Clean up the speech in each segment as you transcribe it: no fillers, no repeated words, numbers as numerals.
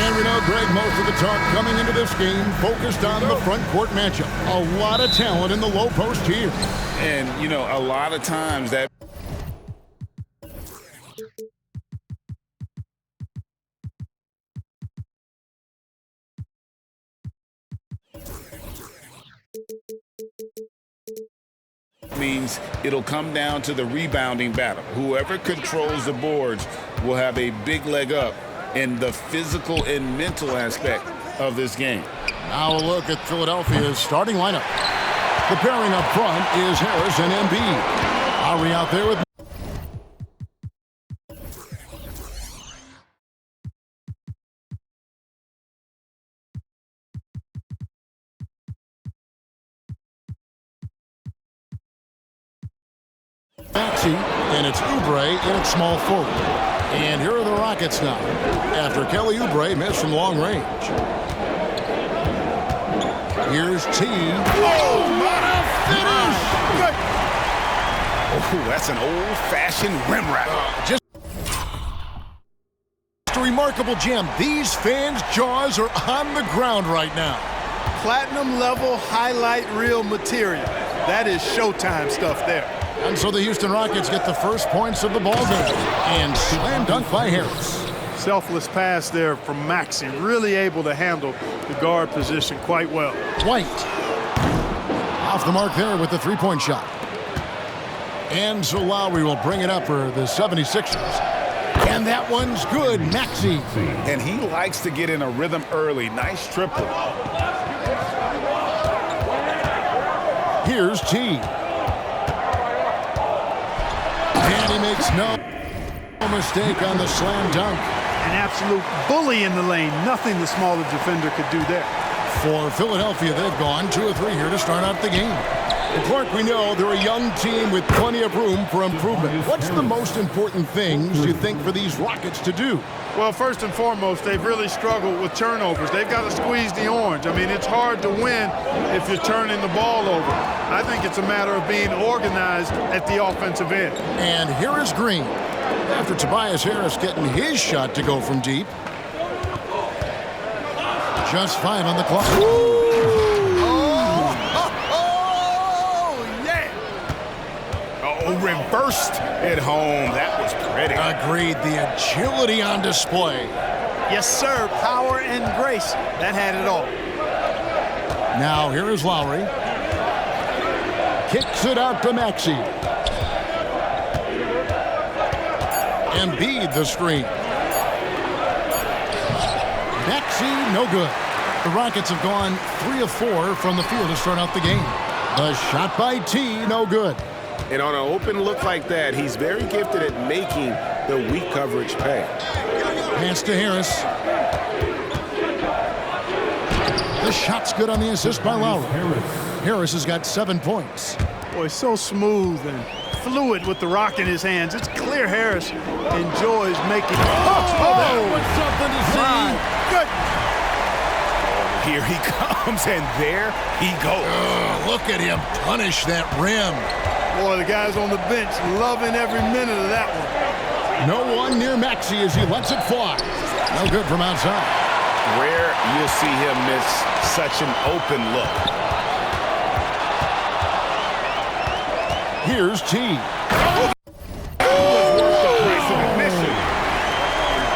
And we know, Greg, most of the talk coming into this game focused on the front court matchup. A lot of talent in the low post here. And, you know, a lot of times that means it'll come down to the rebounding battle. Whoever controls the boards will have a big leg up in the physical and mental aspect of this game. Now a look at Philadelphia's starting lineup. The pairing up front is Harris and Embiid. Lowry out there with Maxey, and it's Oubre in at small forward. And here are the Rockets now, after Kelly Oubre missed from long range. Here's T. Oh, what a finish! Oh, that's an old-fashioned rim wrap. Just a remarkable gem. These fans' jaws are on the ground right now. Platinum level highlight reel material. That is Showtime stuff there. And so the Houston Rockets get the first points of the ball game. And slam dunk by Harris. Selfless pass there from Maxey. Really able to handle the guard position quite well. White. Off the mark there with the three-point shot. And so Lowry will bring it up for the 76ers. And that one's good. Maxey. And he likes to get in a rhythm early. Nice triple. Here's T. And he makes no mistake on the slam dunk. An absolute bully in the lane. Nothing the smaller defender could do there. For Philadelphia, they've gone 2 of 3 here to start out the game. And Clark, we know they're a young team with plenty of room for improvement. What's the most important things you think for these Rockets to do? Well, first and foremost, they've really struggled with turnovers. They've got to squeeze the orange. I mean, it's hard to win if you're turning the ball over. I think it's a matter of being organized at the offensive end. And here is Green. After Tobias Harris getting his shot to go from deep. Just 5 on the clock. Reversed at home. That was pretty. Agreed. The agility on display. Yes, sir. Power and grace. That had it all. Now here is Lowry. Kicks it out to Maxey. Embiid the screen. Maxey, no good. The Rockets have gone 3 of 4 from the field to start out the game. The shot by T, no good. And on an open look like that, he's very gifted at making the weak coverage pay. Pass to Harris. The shot's good on the assist by Lowry. Harris has got 7 points. Boy, so smooth and fluid with the rock in his hands. It's clear Harris enjoys making it. That was something to see. Good. Here he comes, and there he goes. Look at him punish that rim. Boy, the guys on the bench loving every minute of that one. No one near Maxey as he lets it fly. No good from outside. Rare you'll see him miss such an open look. Here's T.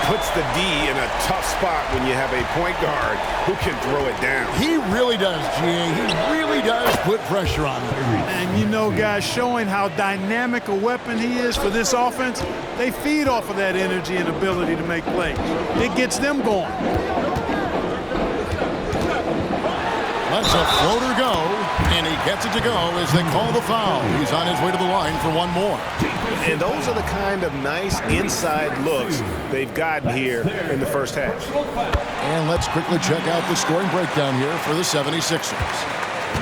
Puts the D in a tough spot when you have a point guard who can throw it down. He really does, G.A. He really does put pressure on them. And you know, guys, showing how dynamic a weapon he is for this offense, they feed off of that energy and ability to make plays. It gets them going. Lets a floater go, and he gets it to go as they call the foul. He's on his way to the line for one more. And those are the kind of nice inside looks they've gotten here in the first half. And let's quickly check out the scoring breakdown here for the 76ers.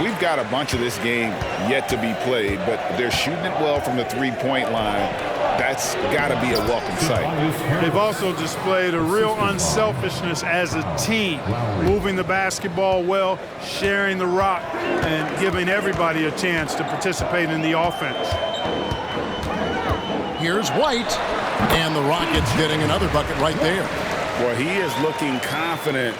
We've got a bunch of this game yet to be played, but they're shooting it well from the three-point line. That's got to be a welcome sight. They've also displayed a real unselfishness as a team, moving the basketball well, sharing the rock, and giving everybody a chance to participate in the offense. Here's White, and the Rockets getting another bucket right there. Well, he is looking confident.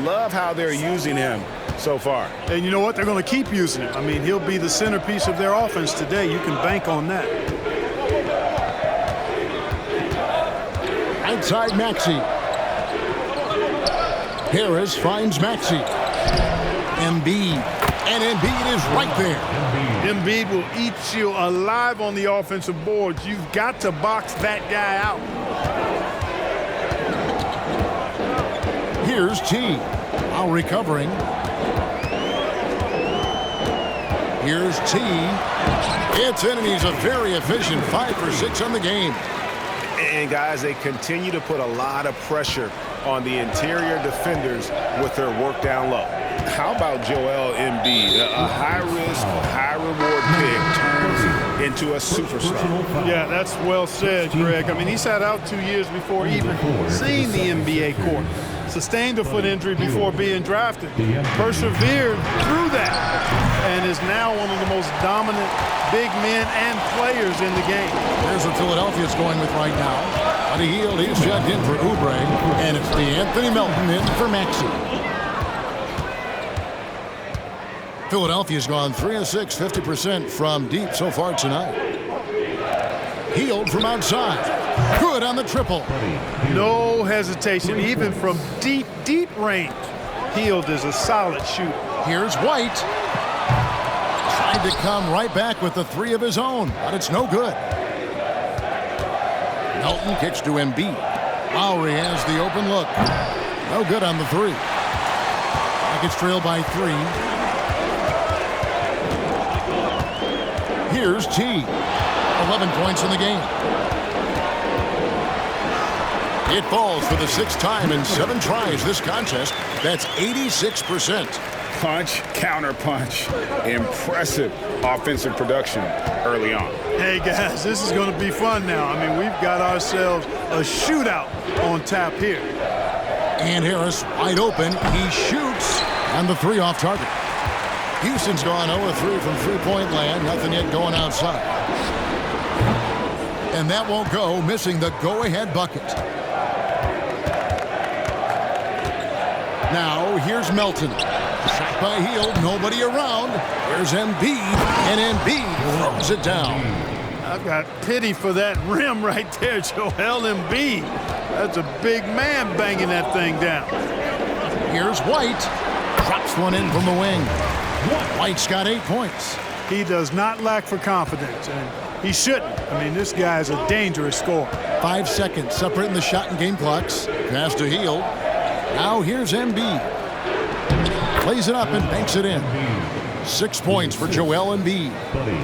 Love how they're using him so far. And you know what? They're going to keep using him. I mean, he'll be the centerpiece of their offense today. You can bank on that. Outside Maxey. Harris finds Maxey. Embiid. And Embiid is right there. Embiid will eat you alive on the offensive boards. You've got to box that guy out. Here's T. While recovering. Here's T. It's in, and he's a very efficient 5 for 6 on the game. And, guys, they continue to put a lot of pressure on the interior defenders with their work down low. How about Joel Embiid? A high-risk, high-reward pick turns into a superstar. Yeah, that's well said, Greg. I mean, he sat out 2 years before even seeing the NBA court. Sustained a foot injury before being drafted. Persevered through that and is now one of the most dominant big men and players in the game. There's what Philadelphia's going with right now. On the heel, he's checked in for Oubre, and it's Anthony Melton in for Maxey. Philadelphia's gone 3 of 6, 50% from deep so far tonight. Hield from outside. Good on the triple. No hesitation, even from deep, deep range. Hield is a solid shooter. Here's White. Tried to come right back with the 3 of his own, but it's no good. Melton kicks to Embiid. Lowry has the open look. No good on the 3. Rockets trail by 3. Here's T. 11 points in the game. It falls for the 6th time in 7 tries this contest. That's 86%. Punch, counter punch. Impressive offensive production early on. Hey, guys, this is going to be fun now. I mean, we've got ourselves a shootout on tap here. And Harris wide open. He shoots, and the 3 off target. Houston's gone 0-3 from three-point land. Nothing yet going outside. And that won't go, missing the go-ahead bucket. Now, here's Melton. Shot by Hield, nobody around. Here's Embiid, and Embiid throws it down. I've got pity for that rim right there, Joel Embiid. That's a big man banging that thing down. Here's White. Drops one in from the wing. White's got 8 points. He does not lack for confidence, and he shouldn't. I mean, this guy's a dangerous scorer. 5 seconds separating the shot and game clocks. Pass to Hield. Now here's Embiid. Plays it up and banks it in. 6 points for Joel Embiid.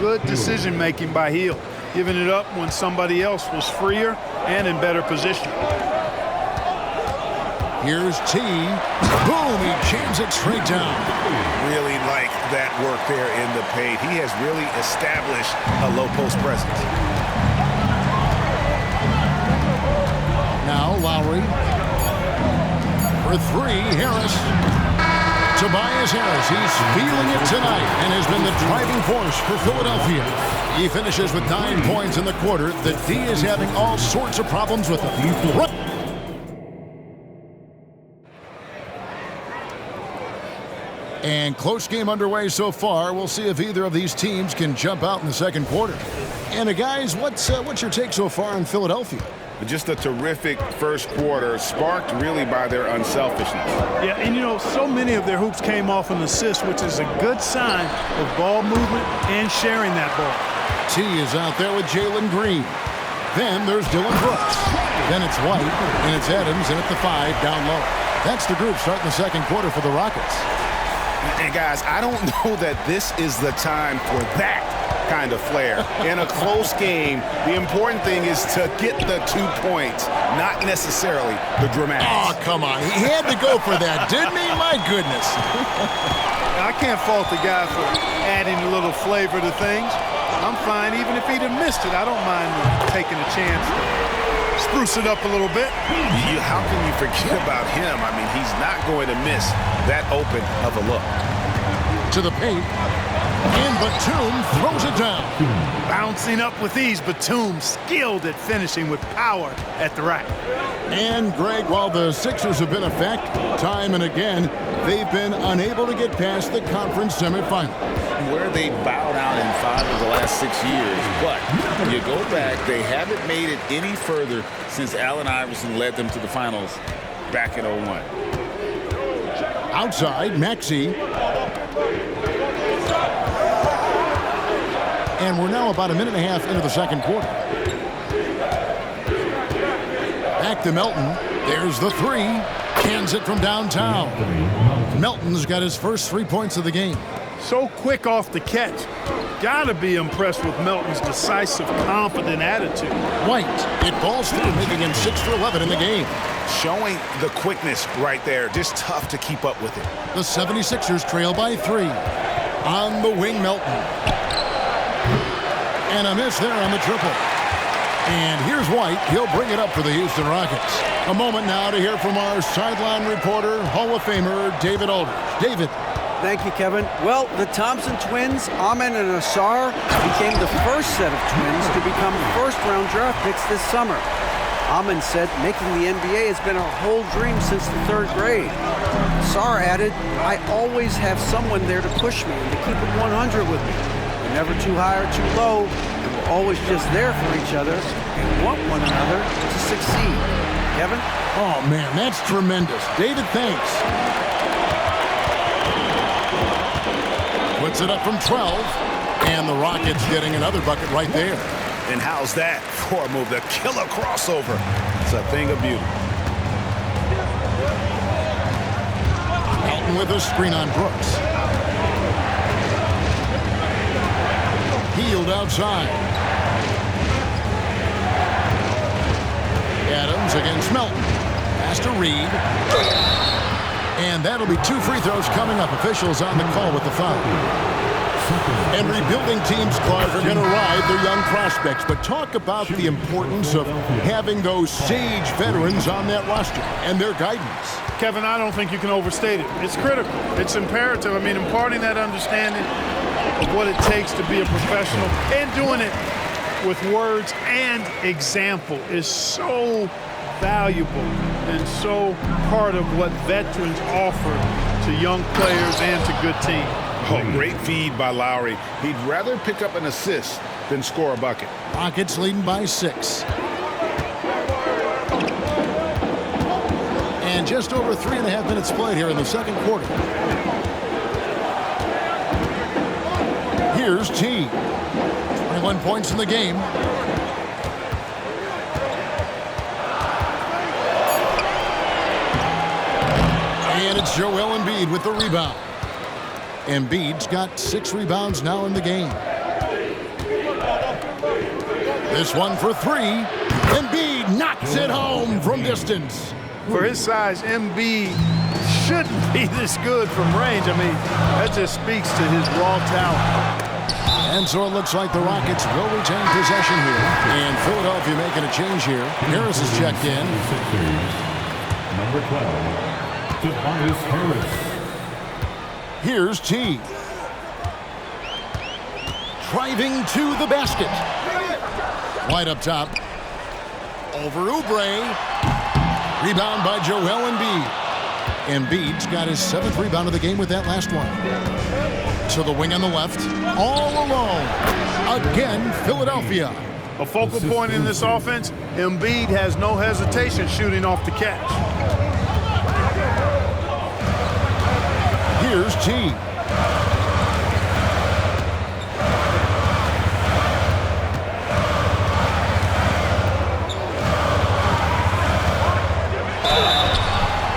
Good decision-making by Hield, giving it up when somebody else was freer and in better position. Here's T. Boom, he jams it straight down. Really like that work there in the paint. He has really established a low post presence. Now Lowry. For 3, Harris. Tobias Harris, he's feeling it tonight and has been the driving force for Philadelphia. He finishes with 9 points in the quarter. The D is having all sorts of problems with him. And close game underway so far. We'll see if either of these teams can jump out in the second quarter. And guys, what's your take so far on Philadelphia? Just a terrific first quarter, sparked really by their unselfishness. Yeah, and you know, so many of their hoops came off an assist, which is a good sign of ball movement and sharing that ball. T is out there with Jalen Green. Then there's Dylan Brooks. Then it's White, and it's Adams, and at the 5 down low. That's the group starting the second quarter for the Rockets. And guys, I don't know that this is the time for that kind of flair. In a close game, the important thing is to get the 2 points, not necessarily the dramatics. Oh, come on. He had to go for that, didn't he? My goodness. I can't fault the guy for adding a little flavor to things. I'm fine even if he'd have missed it. I don't mind taking a chance to spruce it up a little bit. How can you forget about him? I mean, he's not going to miss that open of a look. To the paint. And Batum throws it down. Bouncing up with ease, Batum skilled at finishing with power at the rack. And, Greg, while the Sixers have been a fact time and again, they've been unable to get past the conference semifinal. Where they bowed out in 5 of the last 6 years. But you go back, they haven't made it any further since Allen Iverson led them to the finals back in 01. Outside, Maxey. And we're now about a minute and a half into the second quarter. Back to Melton. There's the three. Cans it from downtown. Melton's got his first 3 points of the game. So quick off the catch. Gotta be impressed with Melton's decisive, confident attitude. White, it falls through, making him 6 for 11 in the game. Showing the quickness right there. Just tough to keep up with it. The 76ers trail by 3. On the wing, Melton. And a miss there on the triple. And here's White. He'll bring it up for the Houston Rockets. A moment now to hear from our sideline reporter, Hall of Famer David Aldridge. David. Thank you, Kevin. Well, the Thompson twins, Amen and Asar, became the first set of twins to become first-round draft picks this summer. Amen said making the NBA has been a whole dream since the 3rd grade. Asar added, I always have someone there to push me and to keep it 100 with me. We're never too high or too low, and we're always just there for each other and want one another to succeed. Kevin? Oh, man, that's tremendous. David, thanks. Puts it up from 12, and the Rockets getting another bucket right there. And how's that for a move? The killer crossover. It's a thing of beauty. Melton with a screen on Brooks. Healed outside. Adams against Melton. Pass to Reed. And that'll be 2 free throws coming up. Officials on the call with the foul. And rebuilding teams, Clark, are going to ride their young prospects. But talk about the importance of having those sage veterans on that roster and their guidance. Kevin, I don't think you can overstate it. It's critical. It's imperative. I mean, imparting that understanding of what it takes to be a professional and doing it with words and example is so valuable and so part of what veterans offer to young players and to good teams. Oh, great feed by Lowry. He'd rather pick up an assist than score a bucket. Rockets leading by 6. And just over 3.5 minutes played here in the second quarter. Here's T. 21 points in the game. And it's Joel Embiid with the rebound. Embiid's got 6 rebounds now in the game. This one for 3. Embiid knocks it home from distance. For his size, Embiid shouldn't be this good from range. I mean, that just speaks to his raw talent. And so it looks like the Rockets will retain possession here. And Philadelphia making a change here. Harris is checked in. Number 12, Tobias Harris. Here's T. Driving to the basket. White up top. Over Oubre. Rebound by Joel Embiid. Embiid's got his 7th rebound of the game with that last one. To the wing on the left. All alone. Again, Philadelphia. A focal point in this offense, Embiid has no hesitation shooting off the catch. Here's T.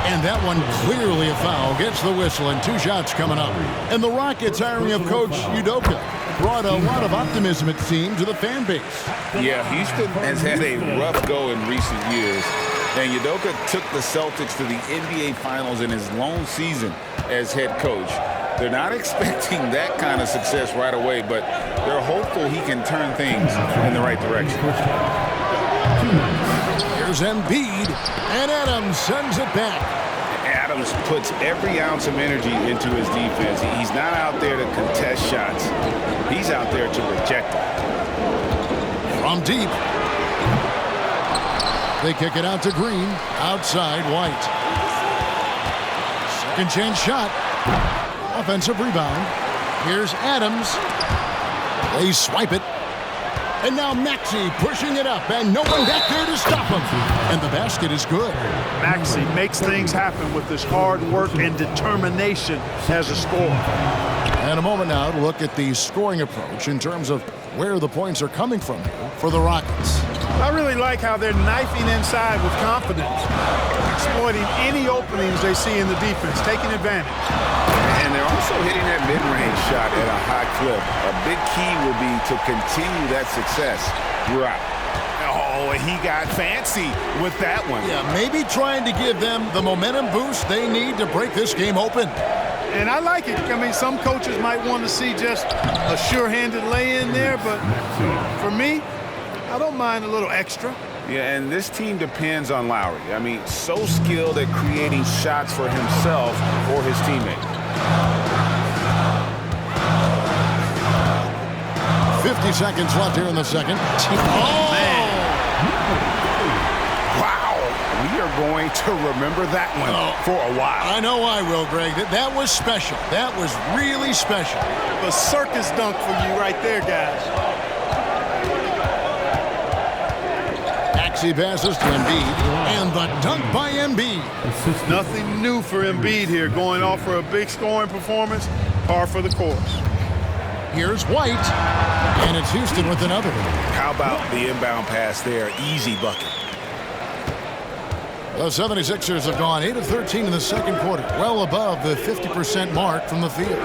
And that one clearly a foul. Gets the whistle and 2 shots coming up. And the Rockets hiring of Coach Udoka brought a lot of optimism, it seemed, to the fan base. Yeah, Houston has had a rough go in recent years. And Udoka took the Celtics to the NBA Finals in his lone season as head coach. They're not expecting that kind of success right away, but they're hopeful he can turn things in the right direction. Here's Embiid, and Adams sends it back. Adams puts every ounce of energy into his defense. He's not out there to contest shots. He's out there to reject them. From deep. They kick it out to Green. Outside White. Second chance shot. Offensive rebound. Here's Adams. They swipe it. And now Maxey pushing it up, and no one back there to stop him. And the basket is good. Maxey makes things happen with his hard work and determination as a scorer. And a moment now to look at the scoring approach in terms of where the points are coming from here for the Rockets. I really like how they're knifing inside with confidence, exploiting any openings they see in the defense, taking advantage. And they're also hitting that mid-range shot at a high clip. A big key will be to continue that success throughout. Oh, he got fancy with that one. Yeah, maybe trying to give them the momentum boost they need to break this game open. And I like it. I mean, some coaches might want to see just a sure-handed lay-in there, but for me, I don't mind a little extra. Yeah, and this team depends on Lowry. I mean, so skilled at creating shots for himself or his teammates. 50 seconds left here in the second. Oh, man. Wow. We are going to remember that one for a while. I know I will, Greg. That was special. That was really special. A circus dunk for you right there, guys. Maxey passes to Embiid, and the dunk by Embiid. Nothing new for Embiid here, going off for a big scoring performance, par for the course. Here's White, and it's Houston with another. How about the inbound pass there? Easy bucket. The 76ers have gone 8 of 13 in the second quarter, well above the 50% mark from the field.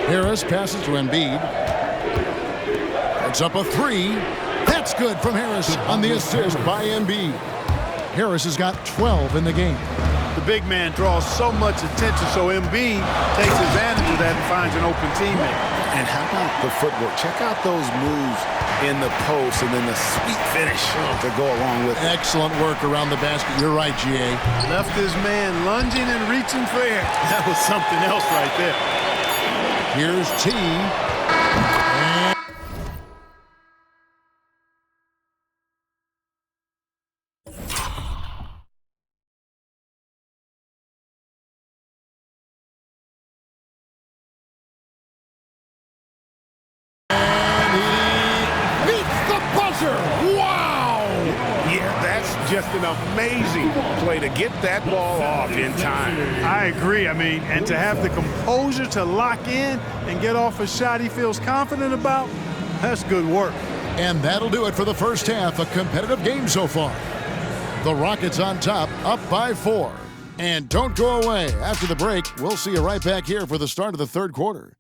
Harris passes to Embiid. Puts up a three. That's good from Harris on the assist by Embiid. Harris has got 12 in the game. The big man draws so much attention, so Embiid takes advantage of that and finds an open teammate. And how about the footwork? Check out those moves in the post and then the sweet finish to go along with it. Excellent work around the basket. You're right, G.A. Left his man lunging and reaching for air. That was something else right there. Here's T. Just an amazing play to get that ball off in time. I agree. I mean, and to have the composure to lock in and get off a shot he feels confident about, that's good work. And that'll do it for the first half. A competitive game so far. The Rockets on top, up by 4. And don't go away. After the break, we'll see you right back here for the start of the third quarter.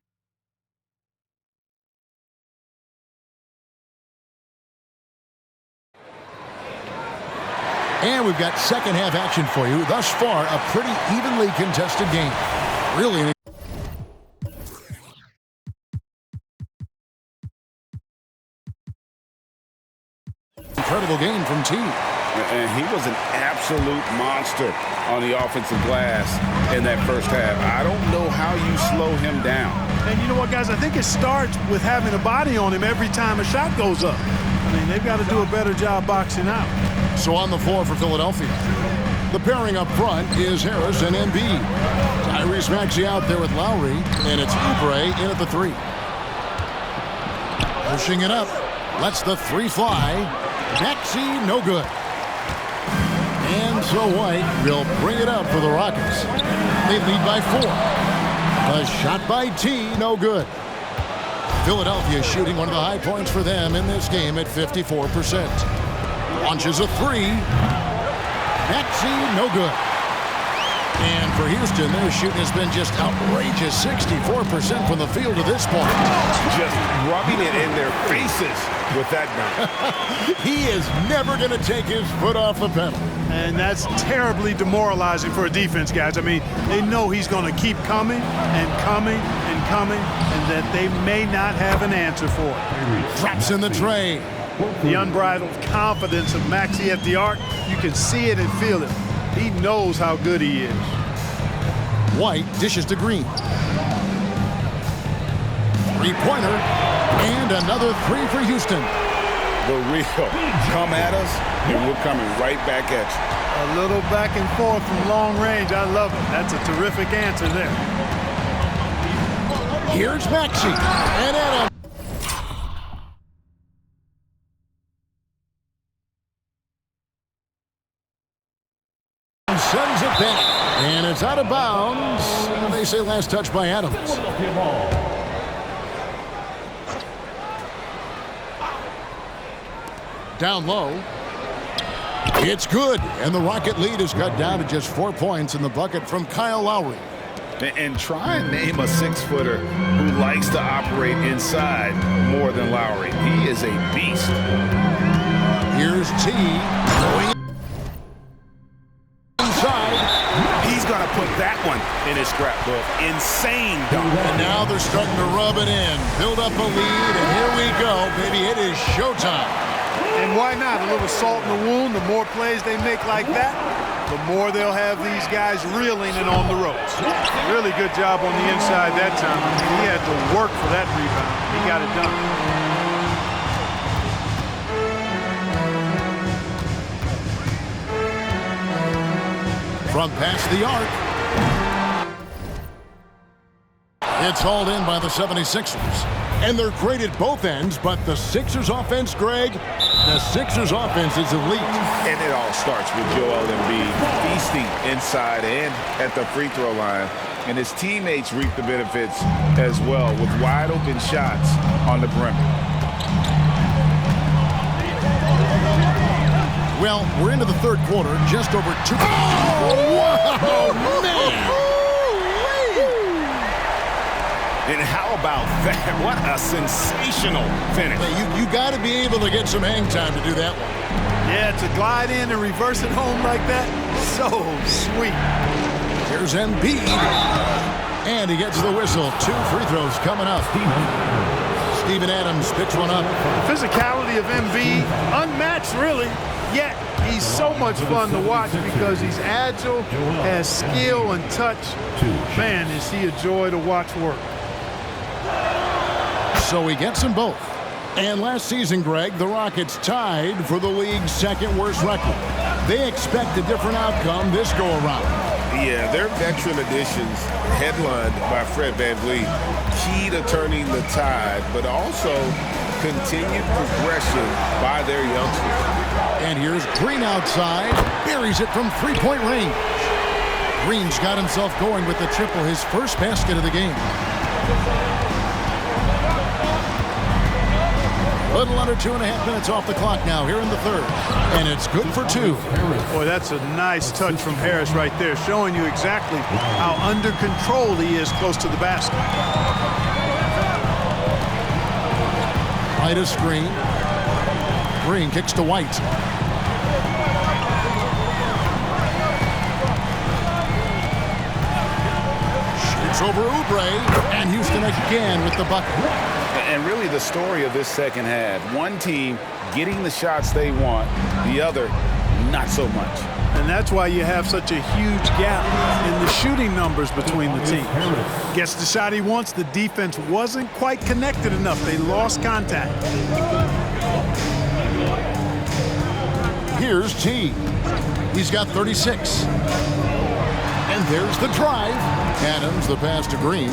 And we've got second half action for you. Thus far, a pretty evenly contested game. Really incredible game from T. And he was an absolute monster on the offensive glass in that first half. I don't know how you slow him down. And you know what, guys? I think it starts with having a body on him every time a shot goes up. I mean, they've got to do a better job boxing out. So on the floor for Philadelphia, the pairing up front is Harris and Embiid. Tyrese Maxey out there with Lowry, and it's Oubre in at the 3. Pushing it up, lets the 3 fly. Maxey, no good. And so White will bring it up for the Rockets. They lead by 4. A shot by T, no good. Philadelphia shooting one of the high points for them in this game at 54%. Launches a 3. Maxey, no good. And for Houston, their shooting has been just outrageous. 64% from the field to this point. Just rubbing it in their faces with that dunk. He is never going to take his foot off the pedal. And that's terribly demoralizing for a defense, guys. I mean, they know he's going to keep coming and coming and coming, and that they may not have an answer for it. Drops in the tray. The unbridled confidence of Maxey at the arc, you can see it and feel it. He knows how good he is. White dishes to Green. Three-pointer, and another three for Houston. The real come at us, and we're coming right back at you. A little back and forth from long range. I love it. That's a terrific answer there. Here's Maxey, and Adams. Sends it back, and it's out of bounds. They say last touch by Adams. Down low. It's good, and the Rocket lead is cut down to just 4 points in the bucket from Kyle Lowry. And try and name a 6-footer who likes to operate inside more than Lowry. He is a beast. Here's T going inside. He's going to put that one in his scrapbook. Insane dunk. And now they're starting to rub it in, build up a lead, and here we go, baby. It is showtime. And why not? A little salt in the wound. The more plays they make like that, the more they'll have these guys reeling and on the ropes. Really good job on the inside that time. I mean, he had to work for that rebound. He got it done. From past the arc. It's hauled in by the 76ers. And they're great at both ends, but the Sixers offense, Greg, the Sixers offense is elite. And it all starts with Joel Embiid feasting inside and at the free throw line. And his teammates reap the benefits as well with wide open shots on the perimeter. Well, we're into the third quarter, just over 2. Oh, wow, man! And how about that? What a sensational finish. You got to be able to get some hang time to do that one. Yeah, to glide in and reverse it home like that, so sweet. Here's Embiid. And he gets the whistle. 2 free throws coming up. Steven Adams picks one up. The physicality of Embiid, unmatched really, yet he's so much fun to watch because he's agile, has skill and touch. Man, is he a joy to watch work. So he gets them both. And last season, Greg, the Rockets tied for the league's second worst record. They expect a different outcome this go-around. Yeah, their veteran additions, headlined by Fred VanVleet, key to turning the tide, but also continued progression by their youngsters. And here's Green outside, buries it from three-point range. Green's got himself going with the triple, his first basket of the game. A little under 2.5 minutes off the clock now here in the third. And it's good for 2. Boy, that's a nice touch from Harris right there, showing you exactly how under control he is close to the basket. Right a screen. Green kicks to White. Shoots over Oubre, and Houston again with the bucket. And really the story of this second half, one team getting the shots they want, the other not so much. And that's why you have such a huge gap in the shooting numbers between the teams. Gets the shot he wants, the defense wasn't quite connected enough. They lost contact. Here's T. He's got 36. And there's the drive. Adams, the pass to Green.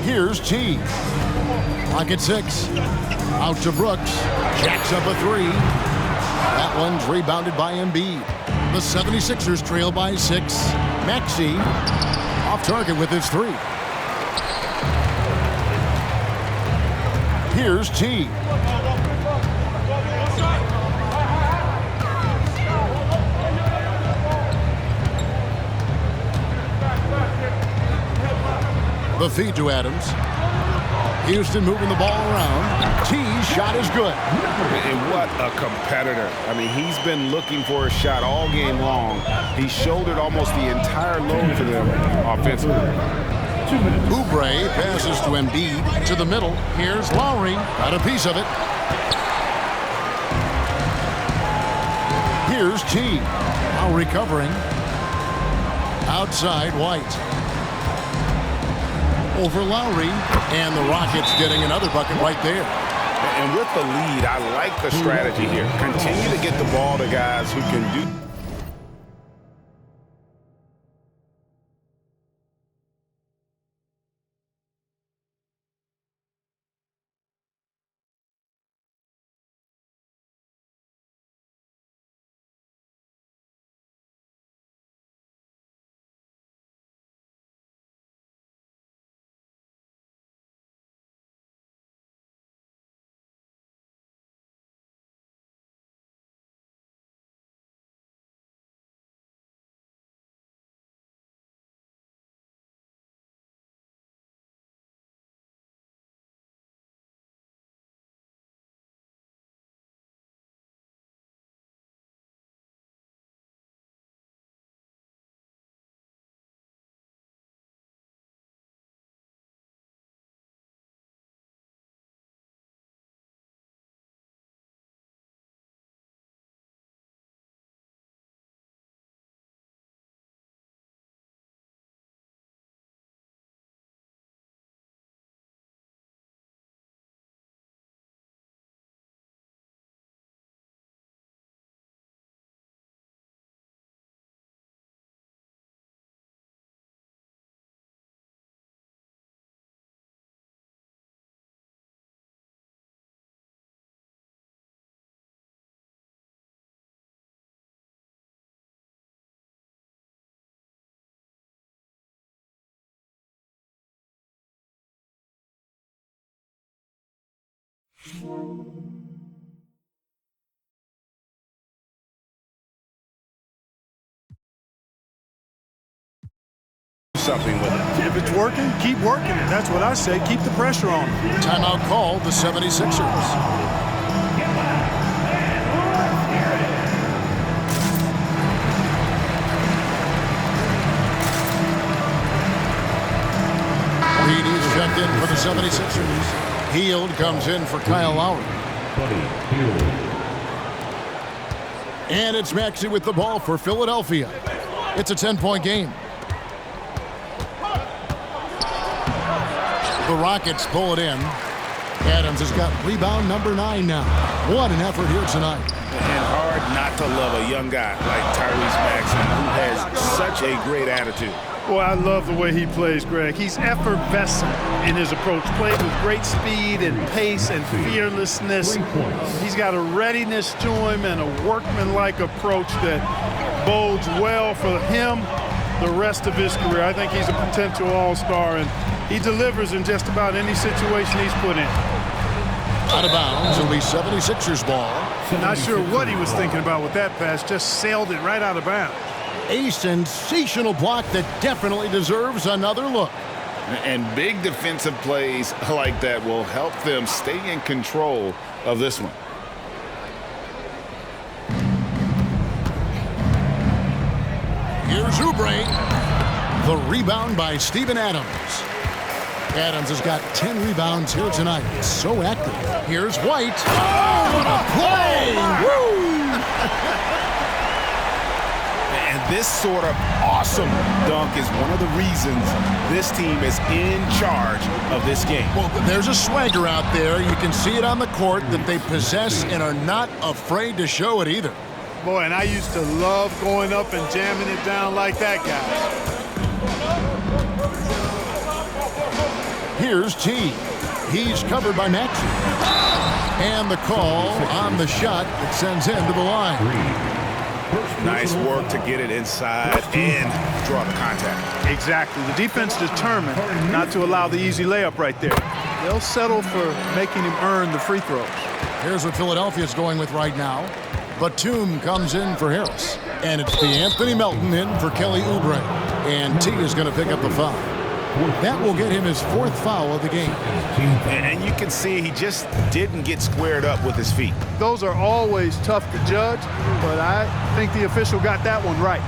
Here's T. Pocket 6. Out to Brooks. Jacks up a 3. That one's rebounded by Embiid. The 76ers trail by 6. Maxey off target with his 3. Here's T. The feed to Adams. Houston moving the ball around. T's shot is good. And what a competitor. I mean, he's been looking for a shot all game long. He shouldered almost the entire load for them offensively. 2 minutes. Oubre passes to Embiid to the middle. Here's Lowry. Got a piece of it. Here's T. Now recovering. Outside White. Over Lowry. And the Rockets getting another bucket right there. And with the lead, I like the strategy here. Continue to get the ball to guys who can do. Something with it. If it's working, keep working it. That's what I say. Keep the pressure on them. Timeout called the 76ers. Reedy's checked in for the 76ers. Hield comes in for Kyle Lowry. Buddy Hield. And it's Maxey with the ball for Philadelphia. It's a 10-point game. The Rockets pull it in. Adams has got rebound number 9 now. What an effort here tonight. And hard not to love a young guy like Tyrese Maxey, who has such a great attitude. Boy, I love the way he plays, Greg. He's effervescent in his approach. Plays with great speed and pace and fearlessness. He's got a readiness to him and a workmanlike approach that bodes well for him the rest of his career. I think he's a potential all-star, and he delivers in just about any situation he's put in. Out of bounds, it'll be 76ers ball. Not sure what he was thinking about with that pass. Just sailed it right out of bounds. A sensational block that definitely deserves another look. And big defensive plays like that will help them stay in control of this one. Here's Oubre. The rebound by Steven Adams. Adams has got 10 rebounds here tonight. So active. Here's White. Oh, what a play! Woo! And this sort of awesome dunk is one of the reasons this team is in charge of this game. Well, there's a swagger out there. You can see it on the court that they possess and are not afraid to show it either. Boy, and I used to love going up and jamming it down like that guy. Here's T. He's covered by Maxey. And the call on the shot that sends him to the line. Nice work to get it inside and draw the contact. Exactly. The defense determined not to allow the easy layup right there. They'll settle for making him earn the free throws. Here's what Philadelphia's going with right now. Batum comes in for Harris. And it's DeAnthony Melton in for Kelly Oubre. And T is going to pick up the foul. That will get him his 4th foul of the game. And you can see he just didn't get squared up with his feet. Those are always tough to judge, but I think the official got that one right.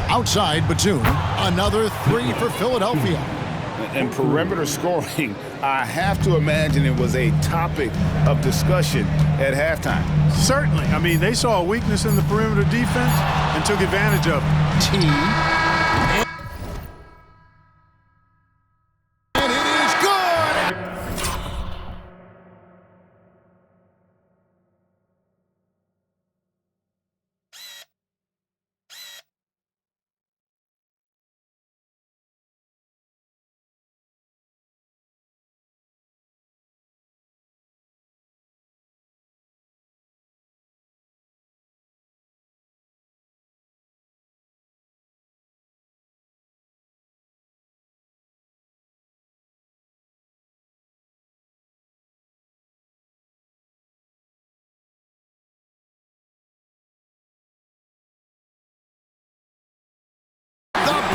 Outside Batum. Another three for Philadelphia. And perimeter scoring, I have to imagine it was a topic of discussion at halftime. Certainly. I mean, they saw a weakness in the perimeter defense and took advantage of it. T. And it is good!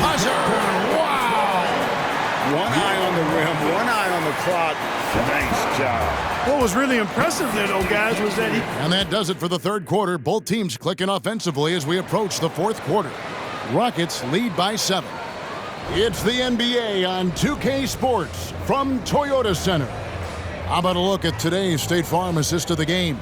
Buzzer! Wow! One eye on the rim, one eye on the clock. Nice job. What was really impressive there, though, guys, was that he... And that does it for the third quarter. Both teams clicking offensively as we approach the fourth quarter. Rockets lead by 7. It's the NBA on 2K Sports from Toyota Center. How about a look at today's State Farm assist of the game?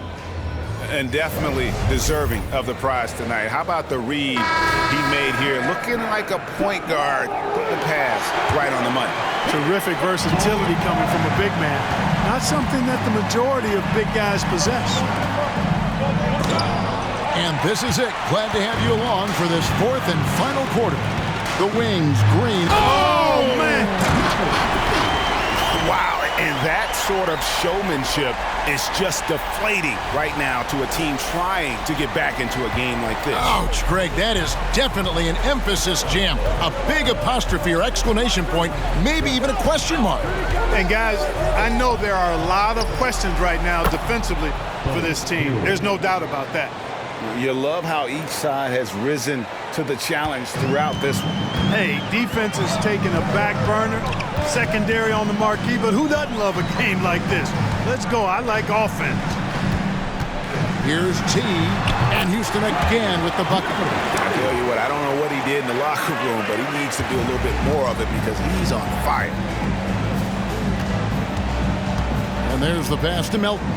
And definitely deserving of the prize tonight. How about the read he made here? Looking like a point guard. Put the pass right on the money. Terrific versatility coming from a big man. Not something that the majority of big guys possess. And this is it. Glad to have you along for this fourth and final quarter. The Wings green. Oh, man! Wow, and that sort of showmanship is just deflating right now to a team trying to get back into a game like this. Ouch, Greg, that is definitely an emphasis jam. A big apostrophe or exclamation point, maybe even a question mark. And guys, I know there are a lot of questions right now defensively for this team. There's no doubt about that. You love how each side has risen to the challenge throughout this one. Hey, defense is taking a back burner, secondary on the marquee, but who doesn't love a game like this? Let's go. I like offense. Here's T, and Houston again with the bucket. I tell you what, I don't know what he did in the locker room, but he needs to do a little bit more of it because he's on fire. And there's the pass to Melton.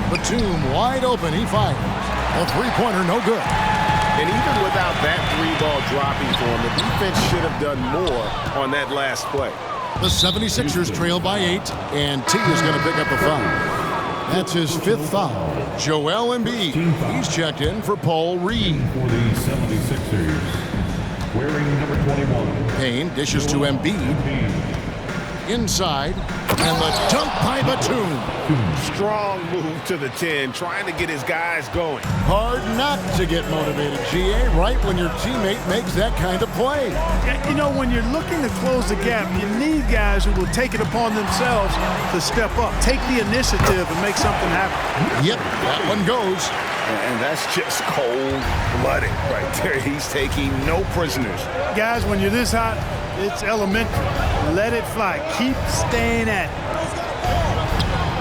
Batum wide open, he fires. A three-pointer, no good. And even without that three ball dropping for him, the defense should have done more on that last play. The 76ers trail by 8, and T is going to pick up a foul. That's his 5th foul. Joel Embiid, he's checked in for Paul Reed. For the 76ers, wearing number 21. Payne dishes to Embiid. Inside, and the dunk by Batum. Strong move to the 10, trying to get his guys going. Hard not to get motivated, GA, right when your teammate makes that kind of play. You know, when you're looking to close the gap, you need guys who will take it upon themselves to step up, take the initiative and make something happen. Yep, that one goes. And that's just cold-blooded right there. He's taking no prisoners. Guys, when you're this hot, it's elementary. Let it fly. Keep staying at it.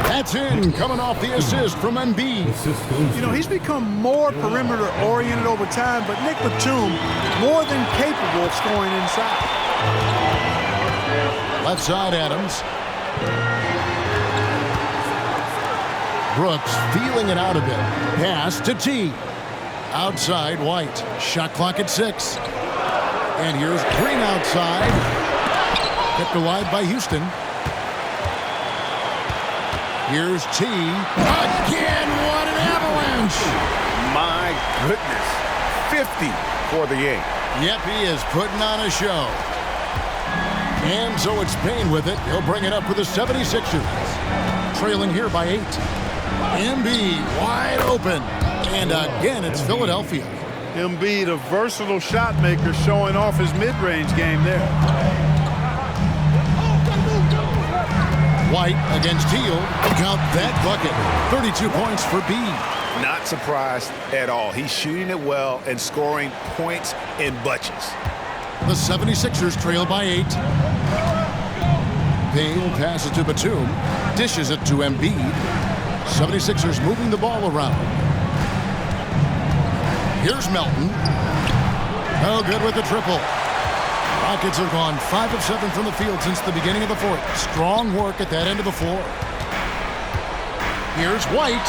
That's in, coming off the assist from Embiid. You know, he's become more perimeter-oriented over time, but Nick Batum, more than capable of scoring inside. Left side, Adams. Brooks feeling it out a bit. Pass to T. Outside, White. Shot clock at 6. And here's Green outside. Kept alive by Houston. Here's T. Again, what an avalanche! My goodness. 50 for the game. Yep, he is putting on a show. And so it's Payne with it. He'll bring it up for the 76ers. Trailing here by 8. Embiid wide open. And again, it's Philadelphia. Embiid, a versatile shot maker, showing off his mid-range game there. White against Teal. Count that bucket. 32 points for B. Not surprised at all. He's shooting it well and scoring points in bunches. The 76ers trail by 8. Payne passes to Batum. Dishes it to Embiid. 76ers moving the ball around. Here's Melton. No good with the triple. Rockets have gone 5 of 7 from the field since the beginning of the fourth. Strong work at that end of the floor. Here's White.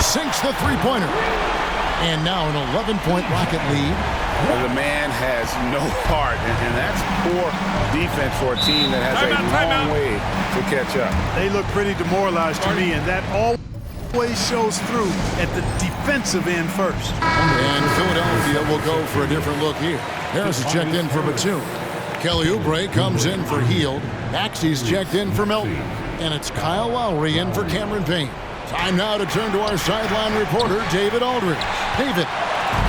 Sinks the three-pointer. And now an 11-point Rocket lead. Well, the man has no heart, and that's poor defense for a team that has a long way to catch up. They look pretty demoralized to me, and that always shows through at the defensive end first. And Philadelphia will go for a different look here. Harris is checked in for Batum. Kelly Oubre comes in for Hield. Maxey's checked in for Melton. And it's Kyle Lowry in for Cameron Payne. Time now to turn to our sideline reporter, David Aldridge. David.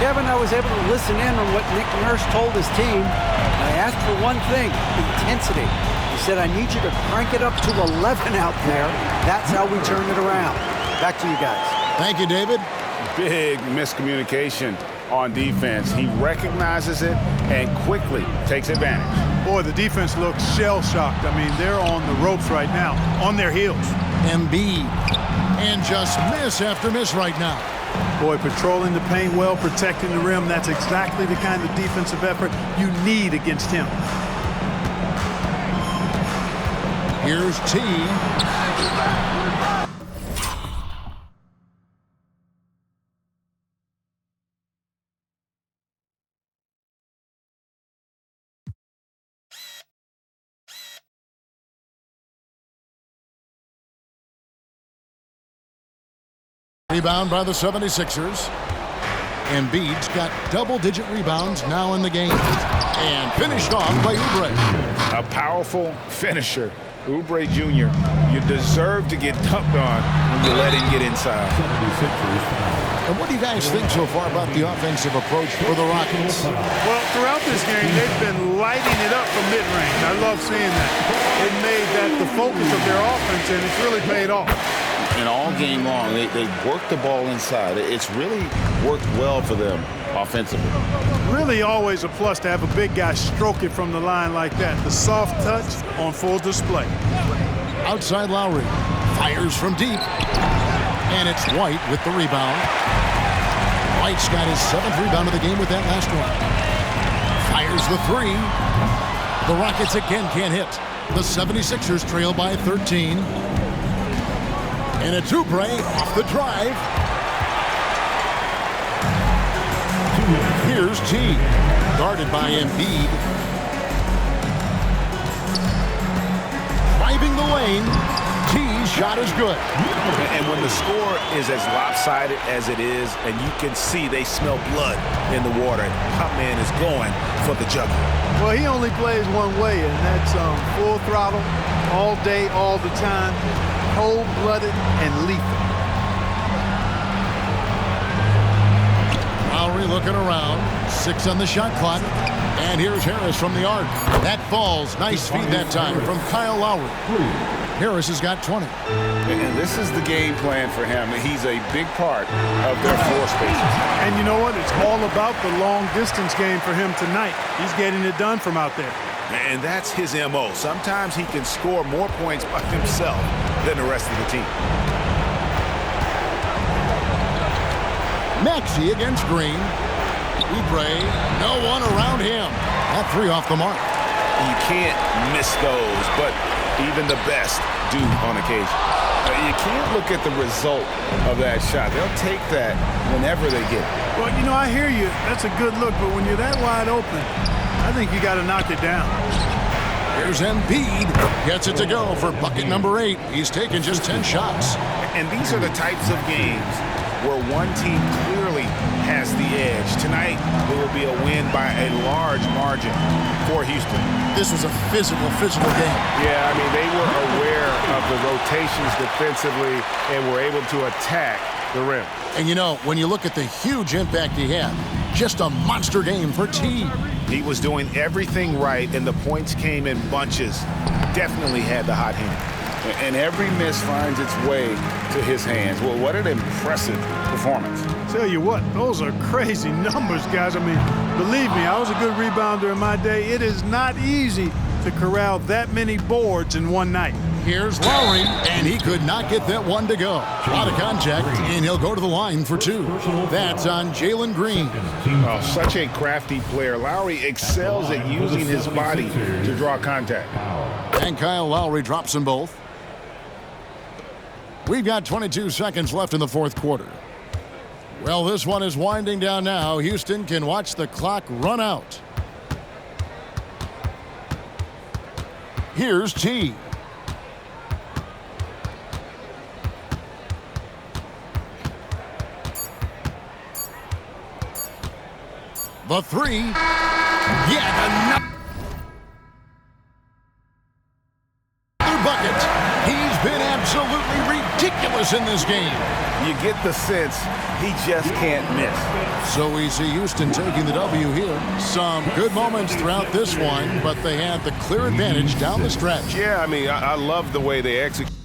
Kevin, I was able to listen in on what Nick Nurse told his team. I asked for one thing, intensity. He said, I need you to crank it up to 11 out there. That's how we turn it around. Back to you guys. Thank you, David. Big miscommunication on defense. He recognizes it and quickly takes advantage. Boy, the defense looks shell-shocked. I mean, they're on the ropes right now, on their heels. Embiid. And just miss after miss right now. Boy, patrolling the paint well, protecting the rim. That's exactly the kind of defensive effort you need against him. Here's T. Rebound by the 76ers. Embiid's got double-digit rebounds now in the game. And finished off by Oubre. A powerful finisher. Oubre Jr., you deserve to get dunked on when you let him get inside. And what do you guys think so far about the offensive approach for the Rockets? Well, throughout this game, they've been lighting it up from mid-range. I love seeing that. It made that the focus of their offense, and it's really paid off. And all game long, they work the ball inside. It's really worked well for them offensively. Really always a plus to have a big guy stroke it from the line like that. The soft touch on full display. Outside Lowry. Fires from deep. And it's White with the rebound. White's got his 7th rebound of the game with that last one. Fires the three. The Rockets again can't hit. The 76ers trail by 13. And it's Oubre off the drive. Here's T. Guarded by Embiid. Driving the lane. T's shot is good. And when the score is as lopsided as it is, and you can see they smell blood in the water, Hot Man is going for the jugular. Well, he only plays one way, and that's full throttle, all day, all the time. Cold-blooded and lethal. Lowry looking around. 6 on the shot clock. And here's Harris from the arc. That falls. Nice feed that time from Kyle Lowry. Harris has got 20. And this is the game plan for him. He's a big part of their floor spaces. And you know what? It's all about the long-distance game for him tonight. He's getting it done from out there. And that's his M.O. Sometimes he can score more points by himself than the rest of the team. Maxey against Green. Oubre, no one around him. That three off the mark. You can't miss those, but even the best do on occasion. You can't look at the result of that shot. They'll take that whenever they get it. Well, you know, I hear you. That's a good look, but when you're that wide open, I think you got to knock it down. Here's Embiid. Gets it to go for bucket number 8. He's taken just 10 shots. And these are the types of games where one team clearly has the edge. Tonight, it will be a win by a large margin for Houston. This was a physical game. Yeah, I mean, they were aware of the rotations defensively and were able to attack the rim. And you know, when you look at the huge impact he had, just a monster game for T. He was doing everything right, and the points came in bunches. Definitely had the hot hand. And every miss finds its way to his hands. Well, what an impressive performance. Tell you what, those are crazy numbers, guys. I mean, believe me, I was a good rebounder in my day. It is not easy to corral that many boards in one night. Here's Lowry, and he could not get that one to go. Out of contact, and he'll go to the line for 2. That's on Jalen Green. Oh, such a crafty player. Lowry excels at using his body to draw contact. And Kyle Lowry drops them both. We've got 22 seconds left in the fourth quarter. Well, this one is winding down now. Houston can watch the clock run out. Here's T. The 3. Yeah, another bucket. He's been absolutely ridiculous in this game. You get the sense he just can't miss. So we see Houston taking the W here. Some good moments throughout this one, but they had the clear advantage down the stretch. Yeah, I mean, I love the way they execute.